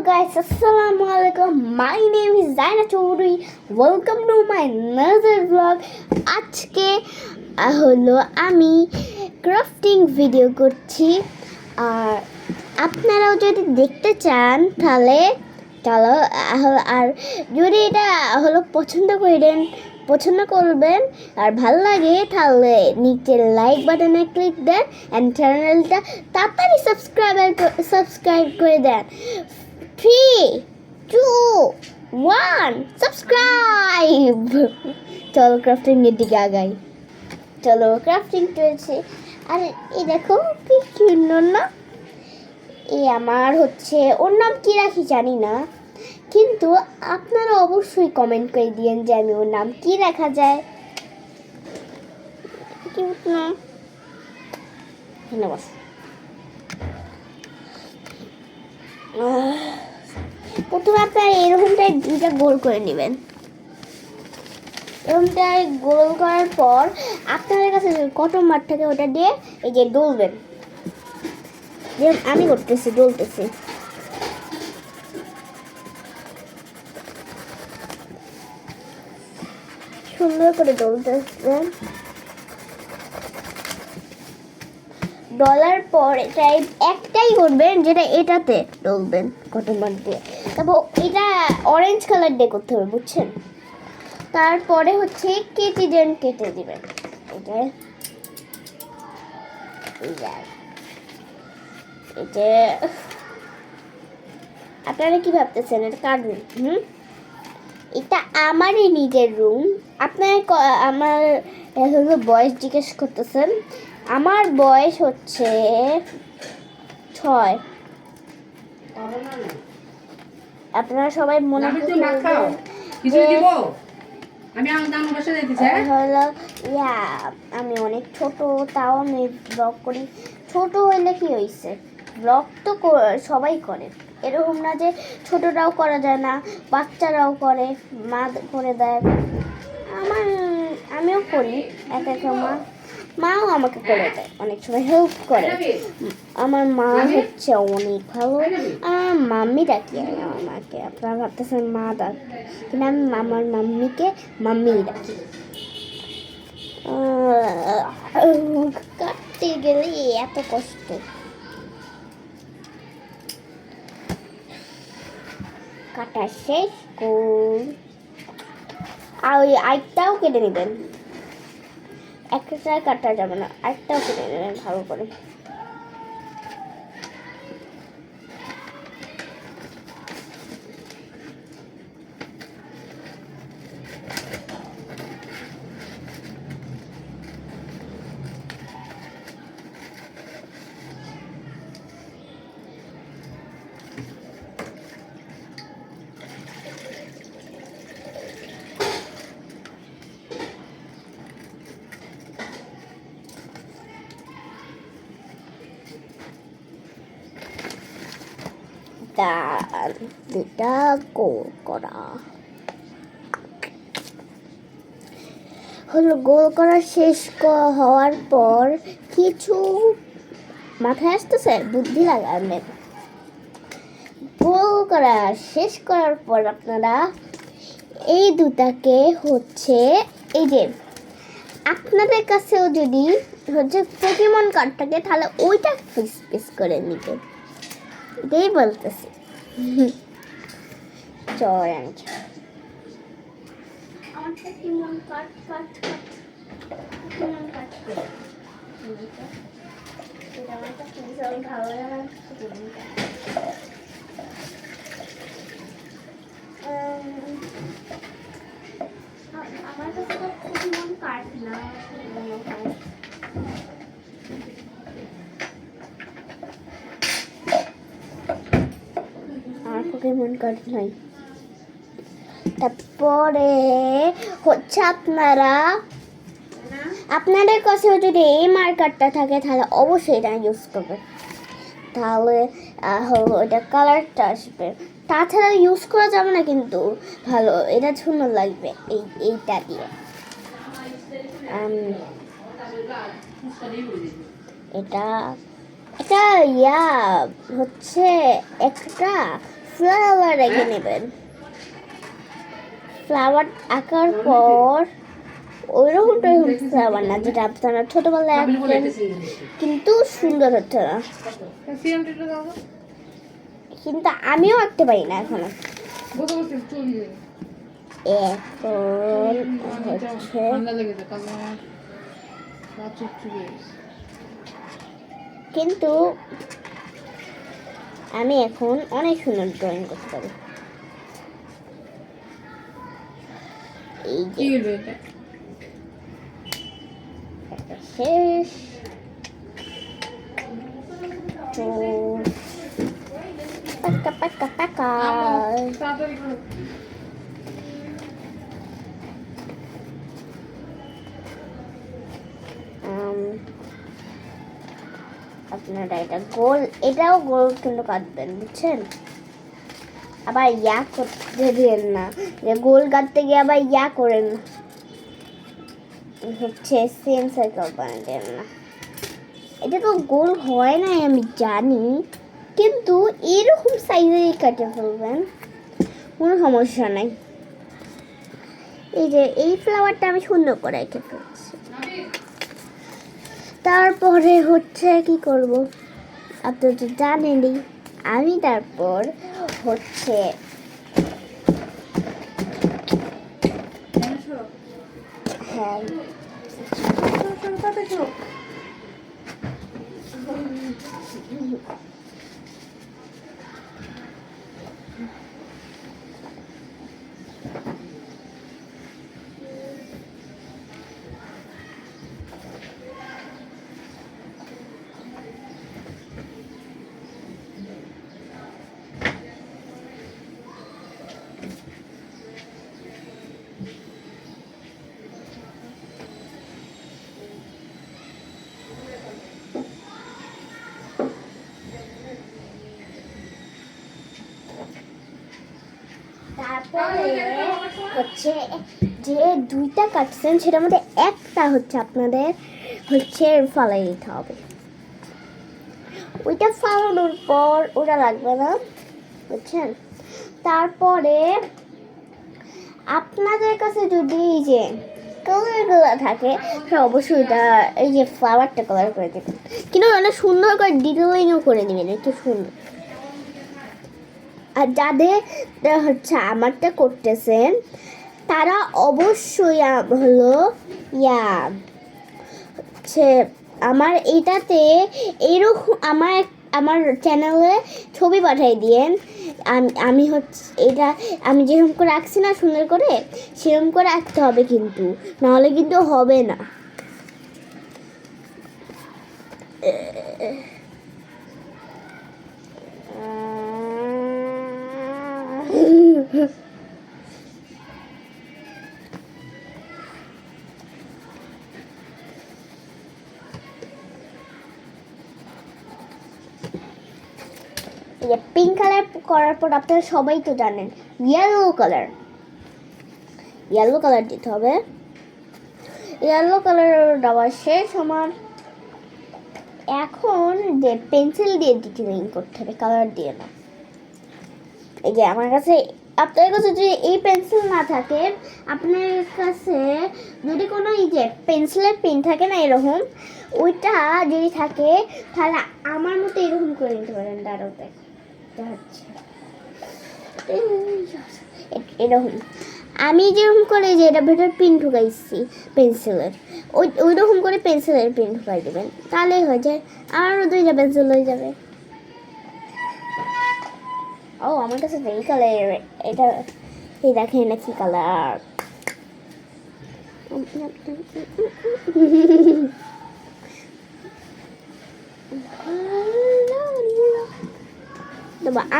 guys, assalamu alaikum. My name is Zaina Choudhury. Welcome to my another vlog. আজকে হলো আমি crafting video করছি। আর আপনারাও যদি দেখতে চান তাহলে চলো। আর যদি এটা হলো পছন্দ করবেন আর ভালো লাগে তাহলে নিচে লাইক বাটনে ক্লিক দেন এন্ড চ্যানেলটা তাড়াতাড়ি সাবস্ক্রাইব করে দেন। 3, 2, 1 সাবস্ক্রাইব। চলো ক্রাফটিং এর দিকে আগাই। চলো ক্রাফটিং চলছে। আর এই দেখো কি সুন্দর না, এই আমার হচ্ছে ওর নাম কি রাখি জানি না, কিন্তু আপনারা অবশ্যই কমেন্ট করে দিয়েন যে আমি ওর নাম কি রাখা যায়। কিউট না? ধন্যবাদ। প্রথমে আপনারা এরকমটাই দুইটা গোল করে নেবেন। এরকমটাই গোল করার পর আপনাদের কাছে কটন মাঠ থাকে ওটা দিয়ে এই যে ডলবেন, যেমন আমি করতেছি, ডলতেছি। সুন্দর করে ডলতেছেন। ডলার পর একটাই করবেন, যেটা এটাতে ডলবেন কটন বাড দিয়ে। তারপর এটা অরেঞ্জ কালার দিয়ে করতে হবে, বুঝছেন? তারপরে হচ্ছে কেটে দিবেন। এটা আপনারা কি ভাবতেছেন এটা কার রুম? এটা আমারই নিজের রুম। আপনারা আমার হলো বয়স জিজ্ঞেস করতেছেন। আমার বয়স হচ্ছে 6। আপনারা সবাই মনে করছেন হলো আমি অনেক ছোট, তাও আমি ব্লগ করি। ছোট হইলে কি হয়েছে, ব্লগ তো সবাই করে, এরকম না যে ছোটরাও করা যায় না, বাচ্চারাও করে, মা করে দেয়। আমিও করি, এক মাও আমাকে করে দেয়, অনেক সময় হেল্প করে। আমার মা হচ্ছে অনেক ভালো। আমার মাম্মি ডাকি আমাকে। আপনারা ভাবতেছেন মা ডাক, কিন্তু আমি আমার মাম্মিকে মাম্মি ডাকি। কাটতে গেলে এত কষ্ট। কাটা শেষ কর। আর ওই আরেকটাও কেটে নেবেন, একটা কাটা যাবে না, আরেকটাও কেটে নেবেন ভালো করে। দুটা গোল করা হলো। গোল করা শেষ হওয়ার পর কিছু মাথায় আসতেছে, বুদ্ধি লাগাবেন। গোল করা শেষ করার পর আপনারা এই দুটাকে হচ্ছে এই যে আপনাদের কাছেও যদি হচ্ছে পোকেমন কার্ড থাকে তাহলে ওইটা পিস করে নিতে, এটাই বলতেছি। আমার কাছে তো পোকেমন কার্ড না, পোকেমন কার্ড নাই। তারপরে হচ্ছে আপনাদের কাছেও যদি এই মার্কারটা থাকে তাহলে অবশ্যই এটা ইউজ করবেন, তাহলে ওটা কালারটা আসবে। তাছাড়া ইউজ করা যাবে না, কিন্তু ভালো এটা সুন্দর লাগবে এইটা দিয়ে। এটা হচ্ছে একটা ফ্লাওয়ার এঁকে নেবেন। ফ্লাওয়ার আঁকার পর ওইরকম ফ্লাওয়ার না যেটা আপনারা ছোটবেলায় আঁকতেন, কিন্তু সুন্দর হচ্ছে না। কিন্তু আমিও আঁকতে পারি না এখনো। কিন্তু আমি এখন অনেক সুন্দর ড্রয়িং করতে পারি। এই যে শেষ। তো পাকা পাকা পাকা। আপনারা এটা গোল, এটাও গোল কিন্তু কাটবেন, বুঝছেন? আবার ইয়া করতে দিন না, যে গোল কাটতে গিয়ে আবার ইয়া করেন না, হচ্ছে সেম সার্কেল বানাবেন না। এটা তো গোল হয় না আমি জানি, কিন্তু এরকম সাইজেরই কাটে ফেলবেন, কোনো সমস্যা নাই। এই যে এই ফ্লাওয়ারটা আমি সুন্দর করে এঁকে ফেলছি। তারপরে হচ্ছে কি করব আপনারা তো জানেনই। আমি তারপর হচ্ছে হ্যাঁ তারপরে হচ্ছে যে দুইটা কাটছেন সেটার মধ্যে একটা হচ্ছে আপনাদের হচ্ছে ফালাই দিতে হবে। ওইটা ফালানোর পর ওটা লাগবে না, বুঝছেন? তারপরে আপনাদের কাছে যদি এই যে কালারগুলো থাকে অবশ্যই এটা এই যে ফ্লাওয়ারটা কালার করে দেবেন, কিন্তু অনেক সুন্দর করে ডিটেলিংও করে নেবেন, একটু সুন্দর। আর যাদের হচ্ছে আমারটা করতেছেন তারা অবশ্যই হলো ইয়া হচ্ছে আমার এটাতে এইরকম আমার চ্যানেলে ছবি পাঠাই দিয়েন। আমি হচ্ছে এটা আমি যেরকম করে আঁকছি না সুন্দর করে, সেরকম করে আঁকতে হবে, কিন্তু নাহলে কিন্তু হবে না। পিঙ্ক কালার করার পর আপনারা সবাই তো জানেন ইয়েলো কালার দিতে হবে। ইয়েলো কালার দেওয়া শেষ আমার। এখন যে পেন্সিল দিয়ে ডিটেলিং করতে হবে, কালার দিয়ে না। এই যে আমার কাছে, আপনার কাছে যদি এই পেন্সিল না থাকে, আপনার কাছে যদি কোনো এই যে পেন্সিলের পেন থাকে না এরকম, ওইটা যদি থাকে তাহলে আমার মতো এরকম করে নিতে পারেন। দাঁড়াও হচ্ছে এরকম আমি যেরকম করে যে এটা ভেতরে পিন ঢুকাইছি পেন্সিলের, ওই রকম করে পেন্সিলের পিন ঢুকাই দেবেন, তাহলেই হয়ে যায়। আরও দুইটা পেন্সিল হয়ে যাবে। ও আমার কাছে এই কালার, এটা এই দেখেন এটা কি কালার।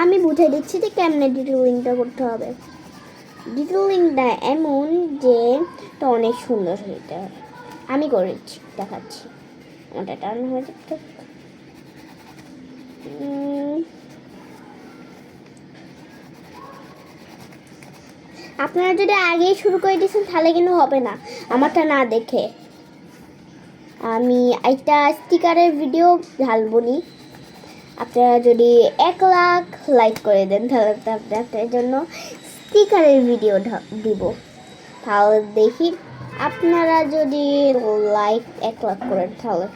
আমি বুঝে দিচ্ছি যে কেমনে ডিটেলিংটা করতে হবে। ডিটেলিংটা এমন যে এটা অনেক সুন্দর হইতে হবে। আমি করেছি, দেখাচ্ছি। ওটা টার্ন হয়ে যাচ্ছে। আপনারা যদি আগেই শুরু করে দিয়েছেন তাহলে কিন্তু হবে না আমারটা না দেখে। আমি একটা স্টিকারের ভিডিও ঢালবনি, আপনারা যদি 1 লাখ লাইক করে দেন তাহলে আপনাদের জন্য স্টিকারের ভিডিও দিব। তাহলে দেখি আপনারা যদি লাইক 1 লাখ করেন তাহলে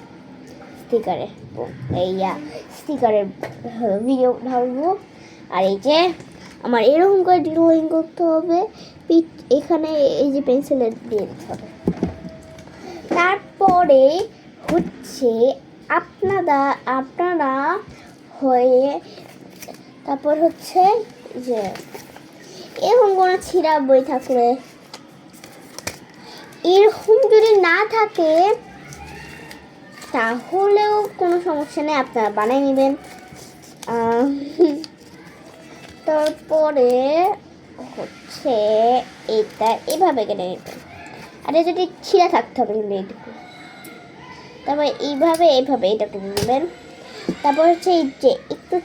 স্টিকারের ভিডিও ঢালবো। আর এই যে আমার এরকম করে ড্রয়িং করতে হবে, এখানে এই যে পেন্সিলের দিয়ে দিতে হবে। তারপরে হচ্ছে আপনারা হয়ে তারপর হচ্ছে যে এরকম কোনো ছিঁড়া বই থাকলে, এরকম যদি না থাকে তাহলেও কোনো সমস্যা নেই, আপনারা বানিয়ে নেবেন। তারপরে হচ্ছে এটা এভাবে কেটে নেবেন। আর যদি ছিঁড়া থাকতে হবে কিন্তু এইটুকু, তারপর এইভাবে এটা কেটে নেবেন। তারপর হচ্ছে এই যে একটু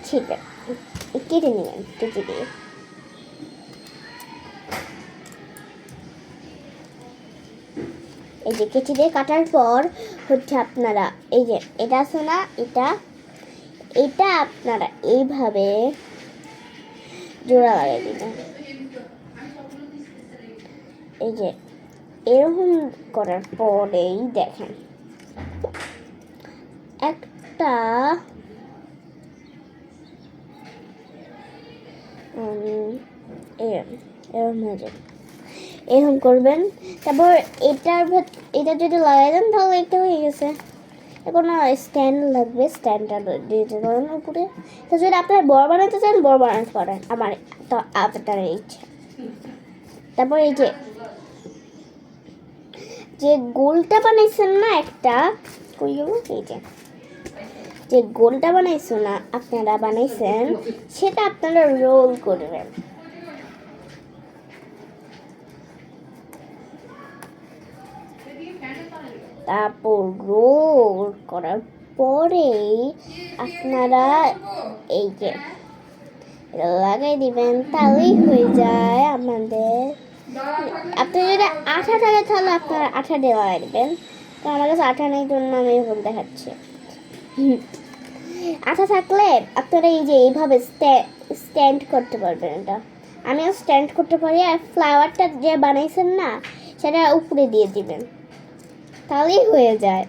কেটে নেবেন কেটে দিয়ে। এই যে কেটে দিয়ে কাটার পর হচ্ছে আপনারা এই যে এটা আছে না, এটা আপনারা এইভাবে জোড়া লাগিয়ে দিবেন। এই যে এরকম করার পরেই দেখেন একটা এরকম হয়ে যাবে, এরকম করবেন। তারপর এটা যদি লাগাই দেন তাহলে এটা হয়ে গেছে। এখন স্ট্যান্ড লাগবে, স্ট্যান্ডটা দিয়ে দেবেন উপরে। তো যদি আপনারা বড় বানাতে চান বড় বানাতে পারেন, আমার তো আপনার ইচ্ছা। তারপর এই যে গোলটা বানাইছেন না একটা, এই যে গোলটা বানাইছো না আপনারা বানাইছেন, সেটা আপনারা রোল করবেন। তারপর রোল করার পরেই আপনারা এই যে লাগাই দিবেন, তাহলেই হয়ে যায় আমাদের। আপনি যদি আঠা থাকে তাহলে আপনারা আঠা দিয়ে লাগাই দেবেন। তো আমার কাছে আঠা নেই জন্য আমি এরকম দেখাচ্ছি। আঠা থাকলে আপনারা এই যে এইভাবে স্ট্যান্ড করতে পারবেন। এটা আমিও স্ট্যান্ড করতে পারি। আর ফ্লাওয়ারটা যে বানাইছেন না সেটা উপরে দিয়ে দিবেন, তাহলেই হয়ে যায়।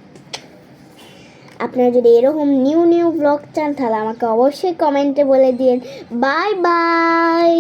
আপনারা যদি এরকম নিউ ব্লগ চান তাহলে আমাকে অবশ্যই কমেন্টে বলে দিন। Bye bye.